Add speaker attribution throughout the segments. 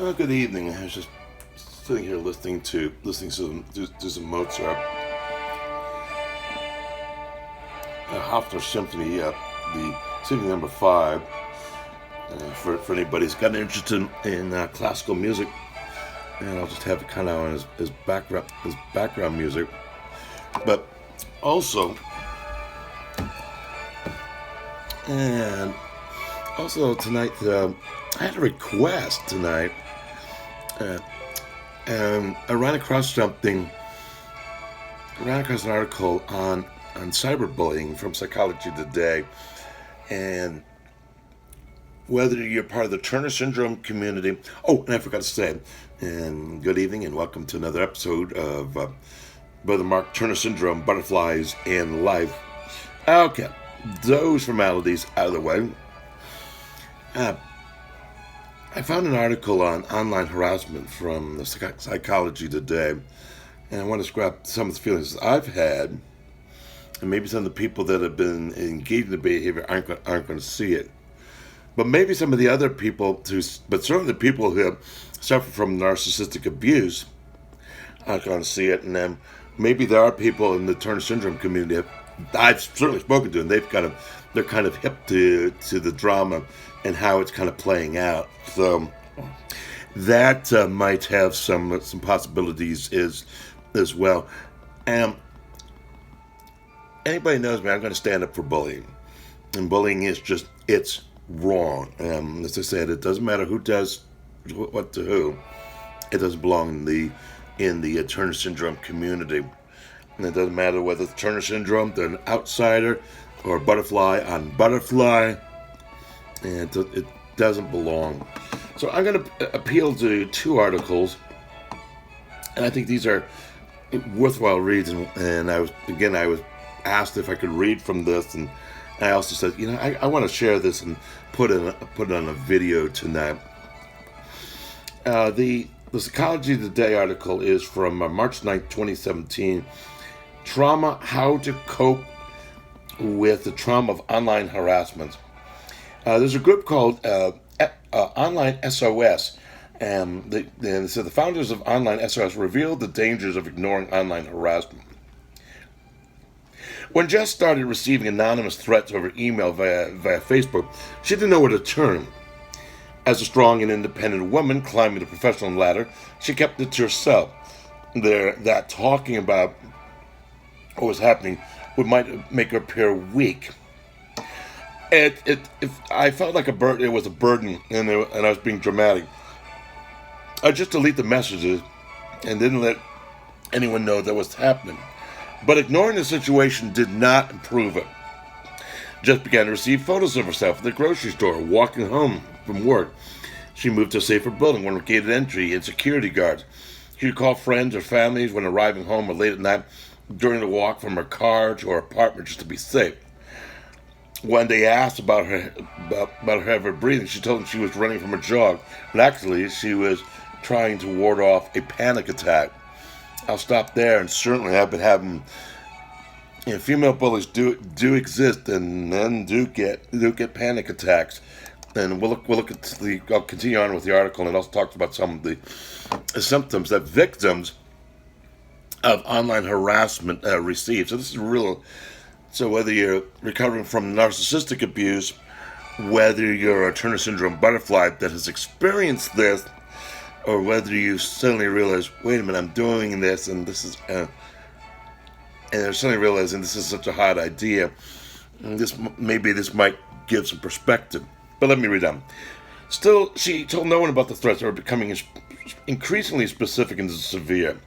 Speaker 1: Good evening. I was just sitting here listening to some Mozart, Hofner Symphony, the Symphony Number 5. For anybody who's got an interest in classical music, and I'll just have it kind of on his background music. But also, and also tonight, I had a request tonight. And I ran across an article on cyberbullying from Psychology Today, and whether you're part of the Turner Syndrome community. Oh, and I forgot to say, and good evening and welcome to another episode of Brother Mark Turner Syndrome, Butterflies and Life. Okay, those formalities out of the way. I found an article on online harassment from the Psychology Today, and I want to describe some of the feelings I've had, and maybe some of the people that have been engaged in the behavior aren't going to see it. But maybe some of the other people, but certainly the people who have suffered from narcissistic abuse aren't going to see it, and then maybe there are people in the Turner Syndrome community that I've certainly spoken to, and they're kind of hip to the drama and how it's kind of playing out. So that might have some possibilities as well. And anybody knows me, I'm going to stand up for bullying. And bullying is it's wrong. As I said, it doesn't matter who does what to who. It doesn't belong in the Turner Syndrome community. And it doesn't matter whether it's Turner Syndrome, they're an outsider, or butterfly on butterfly. And it doesn't belong. So I'm going to appeal to two articles, and I think these are worthwhile reads. And I was asked if I could read from this, and I also said, I want to share this and put it on a video tonight. The Psychology Today article is from March 9th, 2017. Trauma: How to Cope with the Trauma of Online Harassment. There's a group called Online SOS, and they said the founders of Online SOS revealed the dangers of ignoring online harassment. When Jess started receiving anonymous threats over email via Facebook, she didn't know where to turn. As a strong and independent woman climbing the professional ladder, she kept it to herself. That talking about what was happening might make her appear weak. I felt like it was a burden, and I was being dramatic. I just delete the messages and didn't let anyone know that was happening. But ignoring the situation did not improve it. Jess began to receive photos of herself at the grocery store, walking home from work. She moved to a safer building, one with gated entry and security guards. She would call friends or families when arriving home or late at night during the walk from her car to her apartment just to be safe. When they asked about her ever breathing, she told them she was running from a jog, but actually she was trying to ward off a panic attack. I'll stop there, and certainly I've been having. Female bullies do exist, and men do get panic attacks. And we'll look at I'll continue on with the article, and it also talks about some of the symptoms that victims of online harassment receive. So this is real. So whether you're recovering from narcissistic abuse, whether you're a Turner Syndrome butterfly that has experienced this, or whether you suddenly realize, wait a minute, I'm doing this, and this is, and they're suddenly realizing this is such a hot idea, and this might give some perspective. But let me read on. Still, she told no one about the threats that were becoming increasingly specific and severe.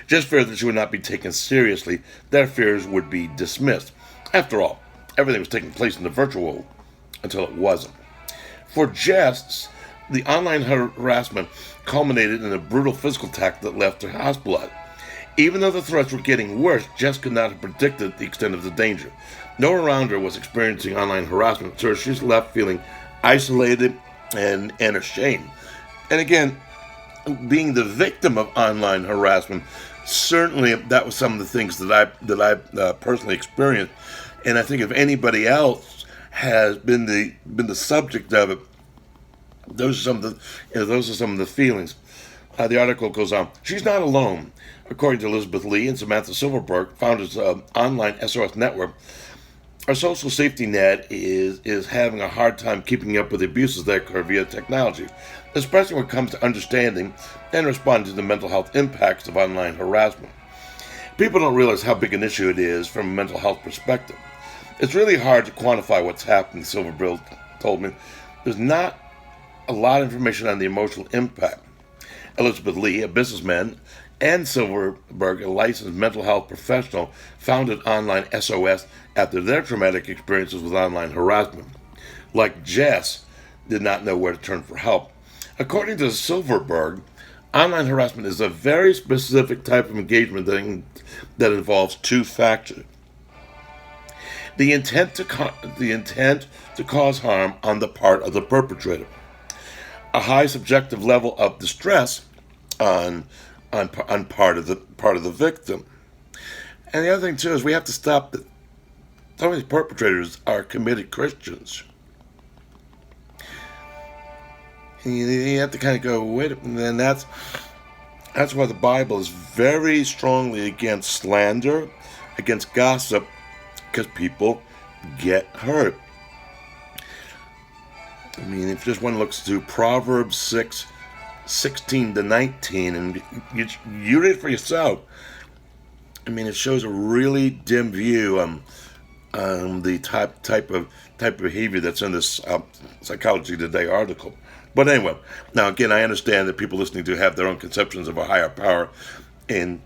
Speaker 1: Just feared that she would not be taken seriously, their fears would be dismissed. After all, everything was taking place in the virtual world until it wasn't. For Jess, the online harassment culminated in a brutal physical attack that left her hospitalized. Even though the threats were getting worse, Jess could not have predicted the extent of the danger. No one around her was experiencing online harassment, so she was left feeling isolated and ashamed. And again, being the victim of online harassment, certainly that was some of the things that I personally experienced. And I think if anybody else has been the subject of it, Those are some of the feelings. The article goes on. She's not alone. According to Elizabeth Lee and Samantha Silverberg, founders of online SOS network, our social safety net is having a hard time keeping up with the abuses that occur via technology, especially when it comes to understanding and responding to the mental health impacts of online harassment. People don't realize how big an issue it is from a mental health perspective. It's really hard to quantify what's happening, Silverberg told me. There's not a lot of information on the emotional impact. Elizabeth Lee, a businessman, and Silverberg, a licensed mental health professional, founded online SOS after their traumatic experiences with online harassment. Like Jess, did not know where to turn for help. According to Silverberg, online harassment is a very specific type of engagement that involves two factors. The intent to cause harm on the part of the perpetrator, a high subjective level of distress on part of the victim. And the other thing too is we have to stop that some of these perpetrators are committed Christians. And you have to kind of go, wait a minute, and that's why the Bible is very strongly against slander, against gossip, because people get hurt. I mean, if just one looks to Proverbs 6:16-19, and you read it for yourself, I mean, it shows a really dim view on the type of behavior that's in this Psychology Today article. But anyway, now again, I understand that people listening to have their own conceptions of a higher power, and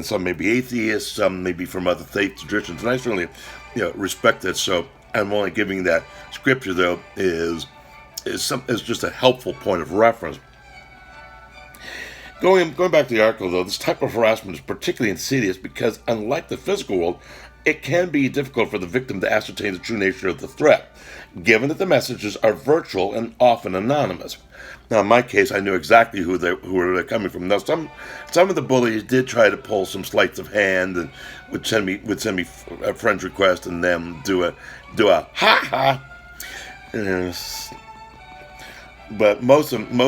Speaker 1: some may be atheists, some may be from other faith traditions, and I certainly respect that. So I'm only giving that scripture though is just a helpful point of reference. Going back to the article though, this type of harassment is particularly insidious because unlike the physical world, it can be difficult for the victim to ascertain the true nature of the threat, given that the messages are virtual and often anonymous. Now, in my case, I knew exactly who they were coming from. Now, some of the bullies did try to pull some sleights of hand and would send me a friend's request and then do a ha ha. But most of them,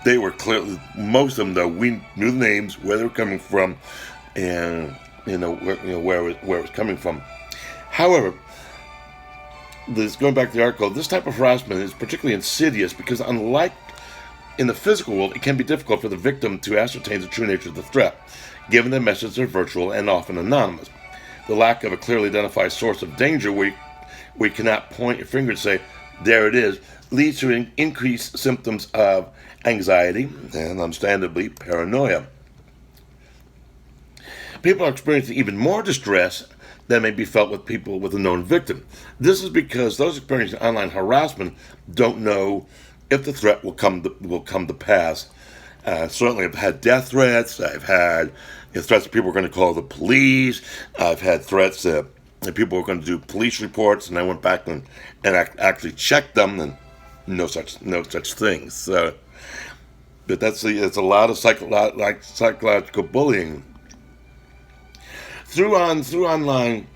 Speaker 1: they were clearly, most of them though, we knew the names, where they were coming from, and where it was coming from. However, going back to the article, this type of harassment is particularly insidious because unlike in the physical world, it can be difficult for the victim to ascertain the true nature of the threat, given that messages are virtual and often anonymous. The lack of a clearly identified source of danger where we cannot point your finger and say, there it is, leads to increased symptoms of anxiety and, understandably, paranoia. People are experiencing even more distress than may be felt with people with a known victim. This is because those experiencing online harassment don't know if the threat will come to pass. Certainly, I've had death threats. I've had threats that people are going to call the police. I've had threats that people were going to do police reports, and I went back and actually checked them, and no such things. So, but it's a lot of psychological bullying. Through online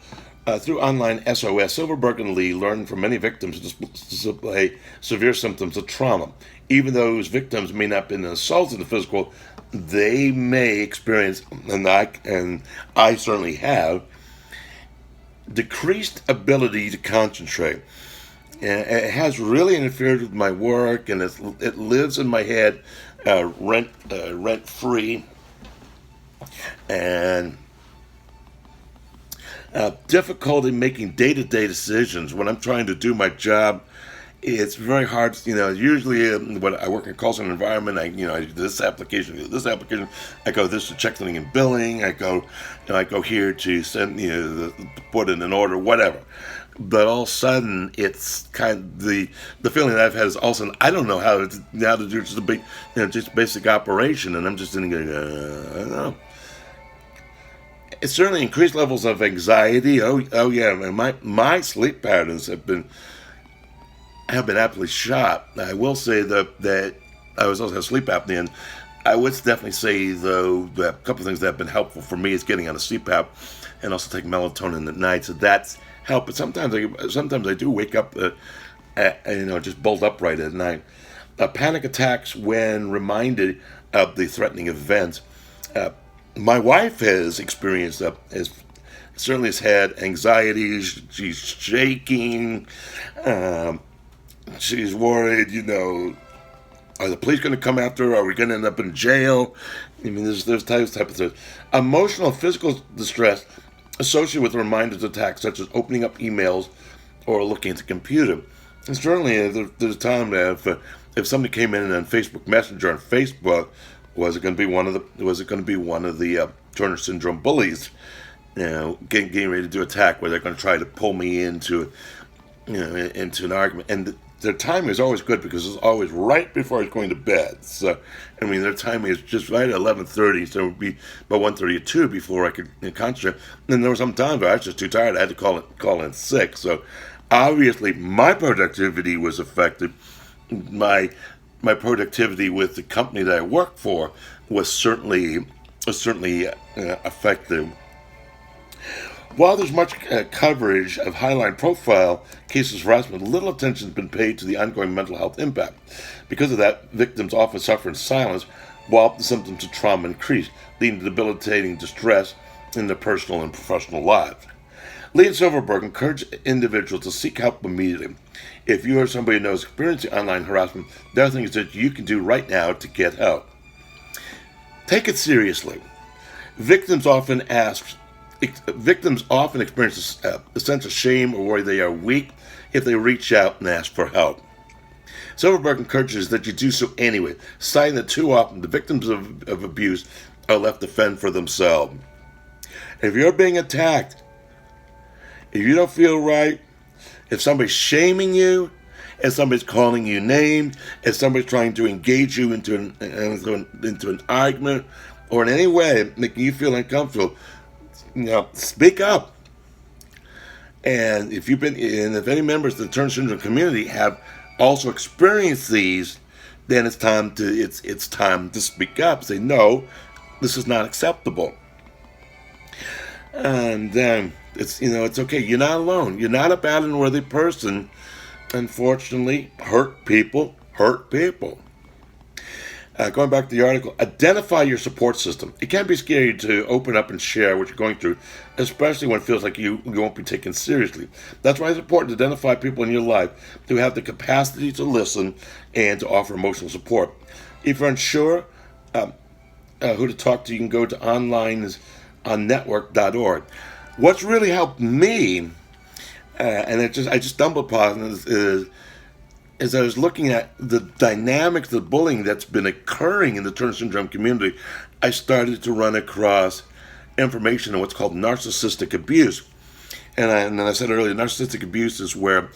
Speaker 1: SOS, Silverberg and Lee learned from many victims to display severe symptoms of trauma. Even those victims may not have been assaulted in the physical, they may experience, and I certainly have, decreased ability to concentrate. And it has really interfered with my work, and it lives in my head rent free, and difficulty making day-to-day decisions when I'm trying to do my job. It's very hard. Usually when I work in a call center environment, I do this application. I go this to check something in billing. I go here to send put in an order, whatever. But all of a sudden, it's kind of the feeling that I've had is all of a sudden I don't know how to do just a big, just basic operation, and I'm just sitting there going, I don't know. It's certainly increased levels of anxiety. Oh yeah, and my sleep patterns have been absolutely shot. I will say that I also have sleep apnea, and I would definitely say though that a couple of things that have been helpful for me is getting on a CPAP and also taking melatonin at night. So that's helped. But sometimes I do wake up just bolt upright at night. Panic attacks when reminded of the threatening events. My wife has experienced certainly has had anxiety. She's shaking. She's worried, are the police going to come after her? Are we going to end up in jail? I mean, there's type of things. Emotional, physical distress associated with reminders of attacks, such as opening up emails or looking at the computer. And certainly, there's a time that if somebody came in on Facebook Messenger on Facebook, was it going to be one of the Turner syndrome bullies, getting ready to do attack, where they're going to try to pull me into an argument? And their timing is always good because it's always right before I was going to bed. So, I mean, their timing is just right at 11:30, so it would be about 1:30 or 2 before I could concentrate. And there were some times where I was just too tired. I had to call in sick. So, obviously, my productivity was affected. My productivity with the company that I work for was certainly affected. While there's much coverage of highline profile cases of harassment, little attention has been paid to the ongoing mental health impact. Because of that, victims often suffer in silence while the symptoms of trauma increase, leading to debilitating distress in their personal and professional lives. Lee and Silverberg encourage individuals to seek help immediately. If you or somebody who knows experiencing online harassment, there are things that you can do right now to get help. Take it seriously. Victims often experience a sense of shame or worry they are weak if they reach out and ask for help. Silverberg encourages that you do so anyway, citing that too often the victims of abuse are left to fend for themselves. If you're being attacked, if you don't feel right, if somebody's shaming you, if somebody's calling you names, if somebody's trying to engage you into an argument, or in any way making you feel uncomfortable, speak up. And if any members of the Turner syndrome community have also experienced these, then it's time to speak up. Say, no, this is not acceptable. And then it's okay. You're not alone. You're not a bad and worthy person. Unfortunately, hurt people hurt people. Going back to the article, identify your support system. It can be scary to open up and share what you're going through, especially when it feels like you won't be taken seriously. That's why it's important to identify people in your life who have the capacity to listen and to offer emotional support. If you're unsure who to talk to, you can go to onlinenetwork.org. What's really helped me, and I just stumbled upon this, is I was looking at the dynamics of the bullying that's been occurring in the Turner syndrome community. I started to run across information on what's called narcissistic abuse, and I said earlier, narcissistic abuse is where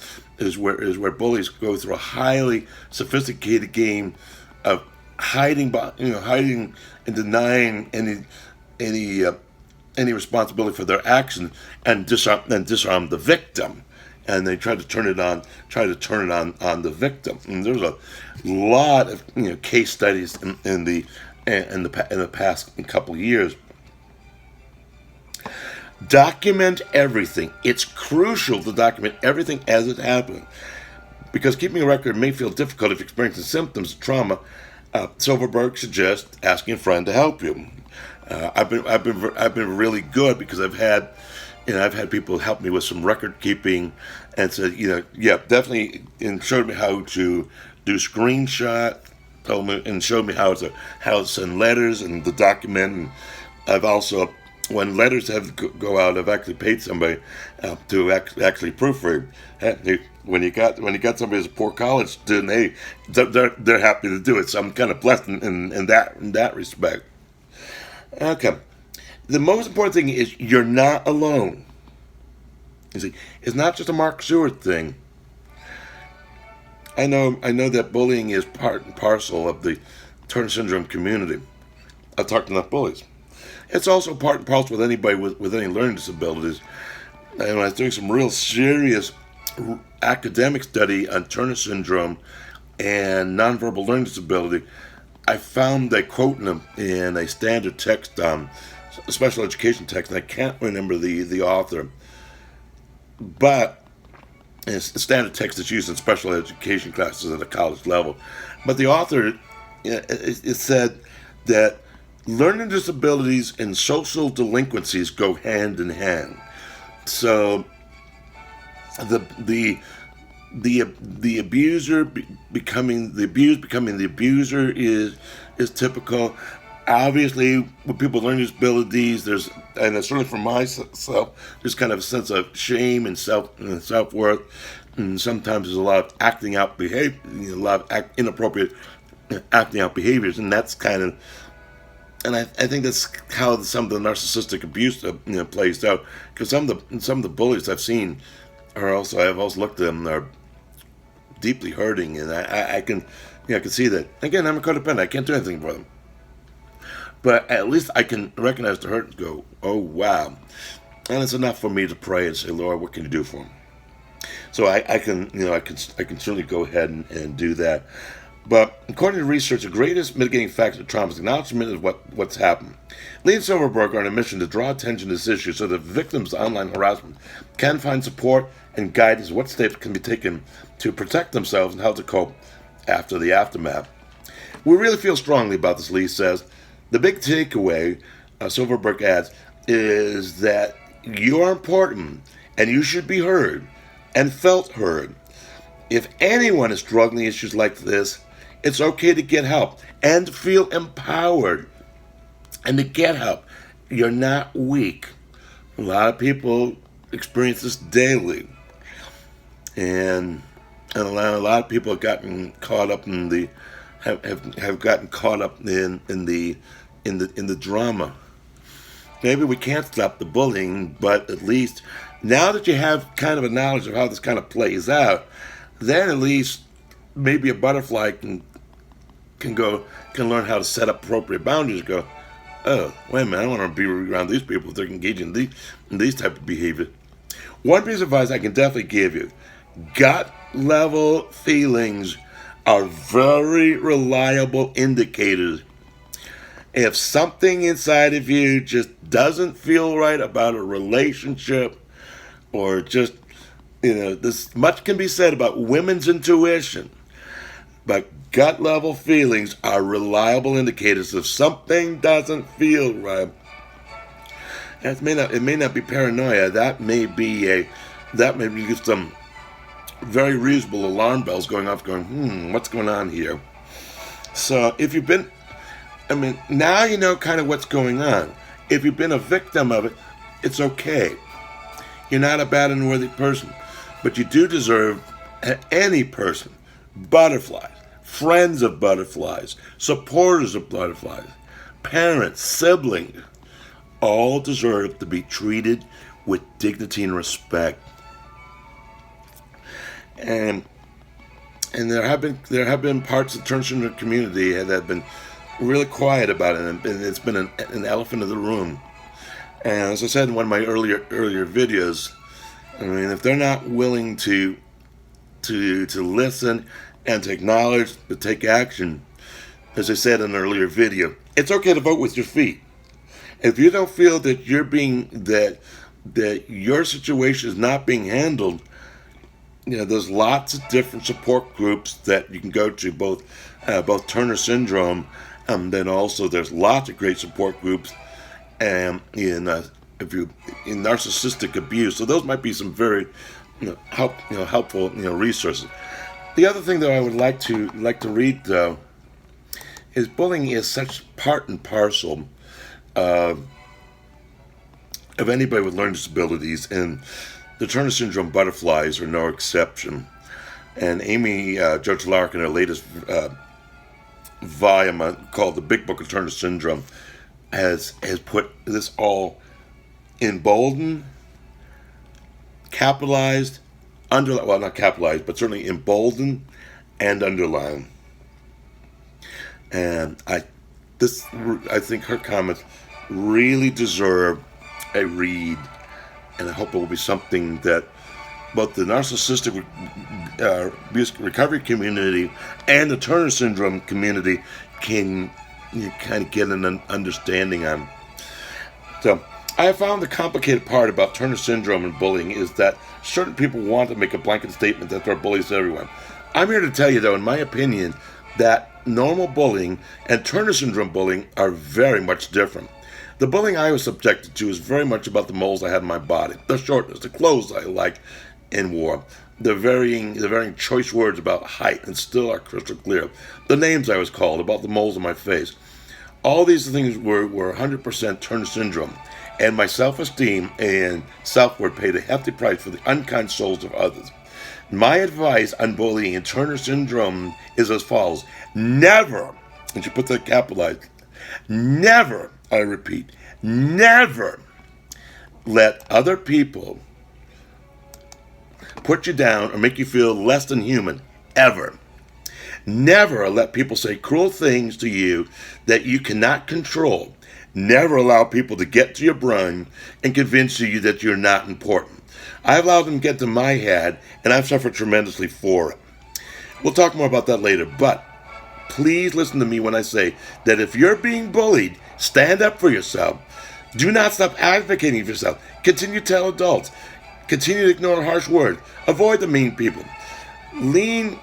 Speaker 1: bullies go through a highly sophisticated game of hiding and denying any responsibility for their actions and disarm the victim. And they try to turn it on the victim. And there's a lot of case studies in the past couple of years. Document everything. It's crucial to document everything as it happened, because keeping a record may feel difficult if you're experiencing symptoms of trauma. Silverberg suggests asking a friend to help you. I've been really good because I've had people help me with some record keeping, and said, definitely, and showed me how to do screenshot, and showed me how to send letters and to document. And I've also, when letters go out, I've actually paid somebody to actually proofread. When you got somebody who's a poor college student, they're happy to do it. So I'm kind of blessed in that respect. Okay. The most important thing is you're not alone. You see, it's not just a Mark Stewart thing. I know that bullying is part and parcel of the Turner syndrome community. I've talked to enough bullies. It's also part and parcel with anybody with any learning disabilities. And when I was doing some real serious academic study on Turner syndrome and nonverbal learning disability, I found a quote in a standard text, a special education text, and I can't remember the author. But And it's the standard text that's used in special education classes at a college level. But the author, it said that learning disabilities and social delinquencies go hand in hand. So the abuser becoming the abused, becoming the abuser is typical. Obviously, when people learn disabilities, and certainly for myself, there's kind of a sense of shame and self worth, and sometimes there's a lot of acting out behavior, a lot of inappropriate acting out behaviors, and that's kind of, and I think that's how some of the narcissistic abuse plays out. Because some of the bullies I've seen I've also looked at them, are deeply hurting, and I can see that. Again, I'm a codependent. I can't do anything for them. But at least I can recognize the hurt and go, oh, wow. And it's enough for me to pray and say, Lord, what can you do for them? So I can certainly go ahead and do that. But according to research, the greatest mitigating factor of trauma is acknowledgement of what's happened. Lee and Silverberg are on a mission to draw attention to this issue so that victims of online harassment can find support and guidance what steps can be taken to protect themselves and how to cope after the aftermath. We really feel strongly about this, Lee says. The big takeaway, Silverberg adds, is that you are important and you should be heard and felt heard. If anyone is struggling with issues like this, it's okay to get help and to feel empowered and to get help. You're not weak. A lot of people experience this daily, and a lot of people have gotten caught up in the have gotten caught up in the drama. Maybe we can't stop the bullying, but at least now that you have kind of a knowledge of how this kind of plays out, then at least maybe a butterfly can learn how to set up appropriate boundaries. Go, oh, wait a minute, I don't want to be around these people if they're engaging in these type of behavior. One piece of advice I can definitely give you: gut level feelings are very reliable indicators. If something inside of you just doesn't feel right about a relationship, or just, this much can be said about women's intuition, but gut level feelings are reliable indicators. If something doesn't feel right, it may not be paranoia. That may be some very reasonable alarm bells going off, going, what's going on here? So if you've been, now you know kind of what's going on. If you've been a victim of it, it's okay. You're not a bad and unworthy person, but you do deserve, any person, butterflies, friends of butterflies, supporters of butterflies, parents, siblings, all deserve to be treated with dignity and respect. And there have been parts of the transgender community that have been really quiet about it, and it's been an elephant in the room. And as I said in one of my earlier videos, if they're not willing to listen and to acknowledge, to take action, as I said in an earlier video, it's okay to vote with your feet. If you don't feel that that your situation is not being handled, there's lots of different support groups that you can go to, both Turner syndrome, and then also there's lots of great support groups in narcissistic abuse. So those might be some very helpful resources. The other thing that I would like to read, though, is bullying is such part and parcel of anybody with learning disabilities, and the Turner syndrome butterflies are no exception. And Amy Jo Tihlarik, in her latest volume called The Big Book of Turner Syndrome, has put this all emboldened, capitalized, not capitalized, but certainly emboldened and underlined. And I think her comments really deserve a read, and I hope it will be something that both the narcissistic abuse recovery community and the Turner syndrome community can kind of get an understanding on. So I have found the complicated part about Turner syndrome and bullying is that certain people want to make a blanket statement that there are bullies to everyone. I'm here to tell you, though, in my opinion, that normal bullying and Turner syndrome bullying are very much different. The bullying I was subjected to is very much about the moles I had in my body, the shortness, the clothes I liked and wore, the varying choice words about height, and still are crystal clear, the names I was called, about the moles on my face. All these things were 100% Turner syndrome, and my self-esteem and self-worth paid a hefty price for the unkind souls of others. My advice on bullying and Turner syndrome is as follows. Never, and you put that capitalized, never, I repeat, never let other people put you down or make you feel less than human, ever. Never let people say cruel things to you that you cannot control. Never allow people to get to your brain and convince you that you're not important. I've allowed them to get to my head, and I've suffered tremendously for it. We'll talk more about that later, but please listen to me when I say that if you're being bullied, stand up for yourself. Do not stop advocating for yourself. Continue to tell adults. Continue to ignore harsh words. Avoid the mean people. Lean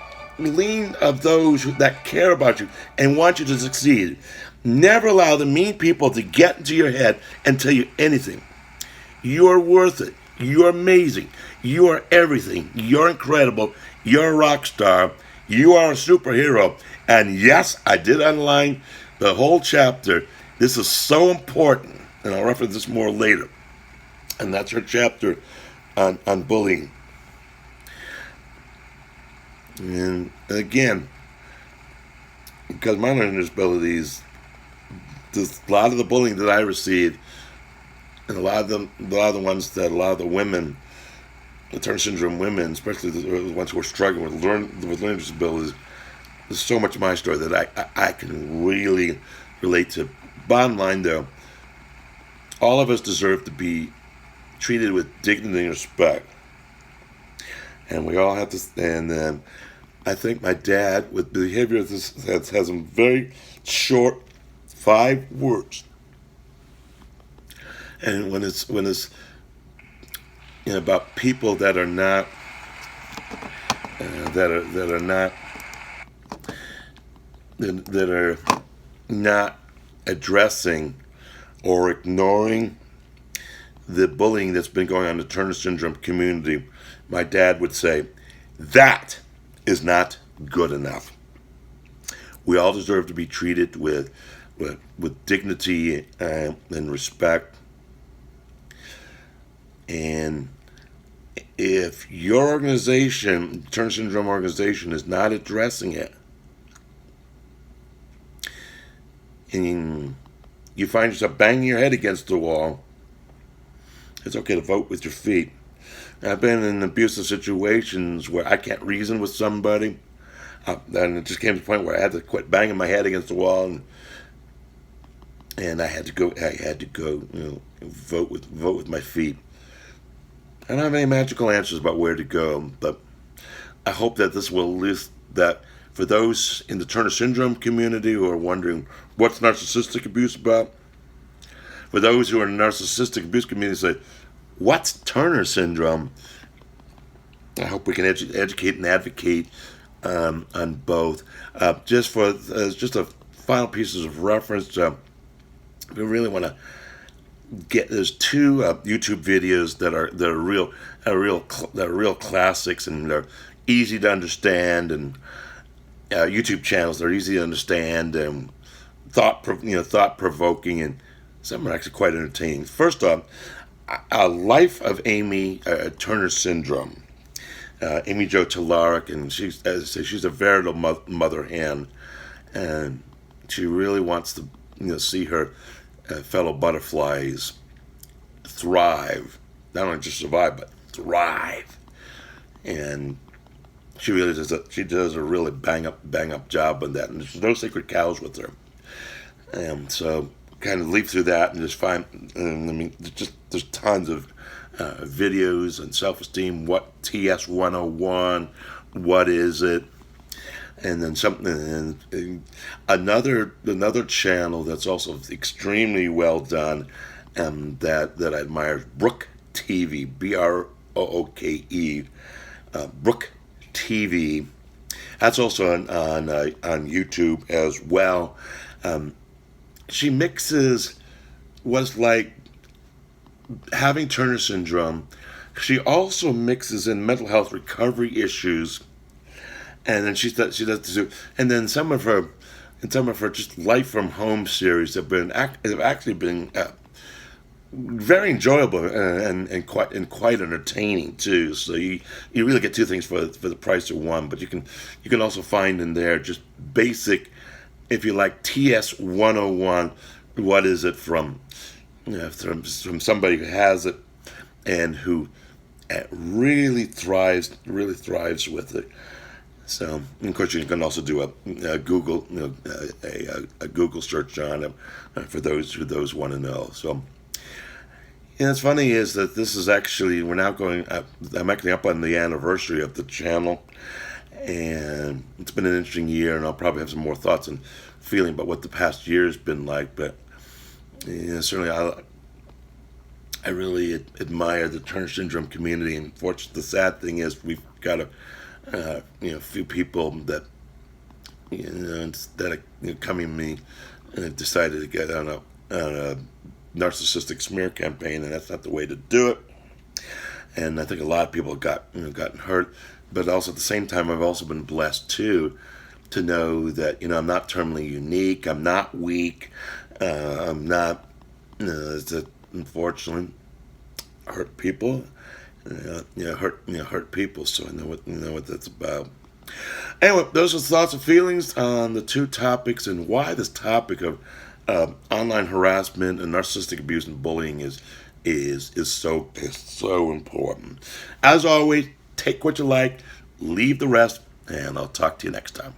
Speaker 1: of those that care about you and want you to succeed. Never allow the mean people to get into your head and tell you anything. You're worth it. You're amazing. You are everything. You're incredible. You're a rock star. You are a superhero. And yes, I did underline the whole chapter. This is so important, and I'll reference this more later. And that's her chapter on bullying. And again, because my learning disabilities, a lot of the bullying that I received, and a lot of the women, the Turner syndrome women, especially the ones who are struggling with learning disabilities, there's so much of my story that I can really relate to. Bottom line, though, all of us deserve to be treated with dignity and respect, and we all have to. And I think my dad, with the behavior of this, has some very short 5 words. And when it's about people that are not that are not addressing or ignoring the bullying that's been going on in the Turner syndrome community, my dad would say, that is not good enough. We all deserve to be treated with dignity and respect. And if your organization, Turner syndrome organization, is not addressing it, and you find yourself banging your head against the wall, it's okay to vote with your feet. I've been in abusive situations where I can't reason with somebody, and it just came to the point where I had to quit banging my head against the wall, and I had to go, vote with my feet. I don't have any magical answers about where to go, but I hope that this will list that for those in the Turner syndrome community who are wondering what's narcissistic abuse about, for those who are in the narcissistic abuse community say, what's Turner syndrome? I hope we can educate and advocate on both. Just a final pieces of reference, we really want to there's 2 YouTube videos that are real classics, and they're easy to understand, and YouTube channels, they're easy to understand and thought provoking, and some are actually quite entertaining. First off, A Life of Amy Turner Syndrome. Amy Jo Tihlarik, and she's, as I say, she's a veritable mother hen, and she really wants to see her fellow butterflies thrive, not only just survive but thrive. And she really does a really bang up job on that, and there's no sacred cows with her. And so kind of leaf through that and just find, there's tons of videos on self-esteem, what TS 101, what is it, and then something, and another channel that's also extremely well done, that I admire. Brooke TV, Brooke, Brooke TV. That's also on YouTube as well. She mixes what's like having Turner syndrome. She also mixes in mental health recovery issues, and then she does this, and then some of her just life from home series have actually been very enjoyable and quite entertaining too. So you really get two things for the price of one. But you can also find in there just basic, if you like, TS 101. What is it from? From somebody who has it and who really thrives with it. So, of course, you can also do a Google a Google search on it for those who want to know. So, it's funny is that this is actually we're now going. I'm actually up on the anniversary of the channel, and it's been an interesting year, and I'll probably have some more thoughts and feeling about what the past year has been like. But certainly, I really admire the Turner syndrome community. And the sad thing is we've got a few people that instead of coming to me and decided to get on a narcissistic smear campaign, and that's not the way to do it. And I think a lot of people gotten hurt, but also at the same time, I've also been blessed too to know that I'm not terminally unique. I'm not weak. I'm not. Unfortunately, hurt people. Hurt people. So I know what that's about. Anyway, those are thoughts and feelings on the two topics and why this topic of online harassment and narcissistic abuse and bullying is so important. As always, take what you like, leave the rest, and I'll talk to you next time.